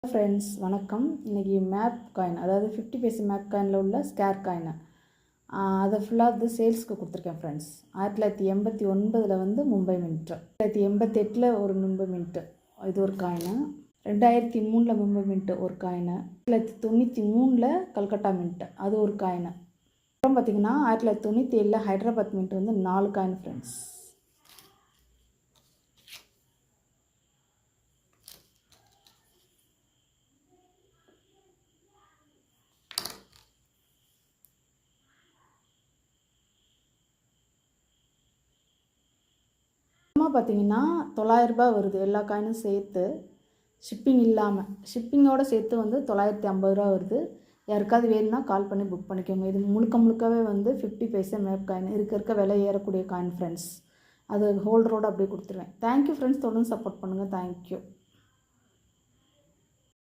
Friends வணக்கம். இன்றைக்கி map coin, அதாவது 50 பைசா மேப் காயினில் உள்ள ஸ்கேர் காயினை அதை ஃபுல்லாக சேல்ஸ்க்கு கொடுத்துருக்கேன் ஃப்ரெண்ட்ஸ். 1989 வந்து மும்பை மின்ட்டு, 1988 ஒரு மும்பை மின்ட்டு, இது ஒரு காயினு. 2003 மும்பை மின்ட்டு ஒரு காயினு. 1993 கல்கட்டா மின்ட்டு, அது ஒரு காயினு. அப்புறம் பார்த்திங்கன்னா 1997 ஹைதராபாத் மின்ட்டு வந்து 4 காயின் ஃப்ரெண்ட்ஸ். பார்த்திங்கன்னா 900 ரூபாய் வருது எல்லா காயினும் சேர்த்து, ஷிப்பிங் இல்லாமல். ஷிப்பிங்கோடு சேர்த்து வந்து 950 ரூபா வருது. யாருக்காவது வேணும்னா கால் பண்ணி புக் பண்ணிக்கோங்க. இது முழுக்கவே வந்து 50 பைசா மேப் காயின், இருக்க விலை ஏறக்கூடிய காயின் ஃப்ரெண்ட்ஸ். அது ஹோல்டரோடு அப்படியே கொடுத்துருவேன். தேங்க்யூ ஃப்ரெண்ட்ஸ், தொடர்ந்து சப்போர்ட் பண்ணுங்கள். தேங்க்யூ.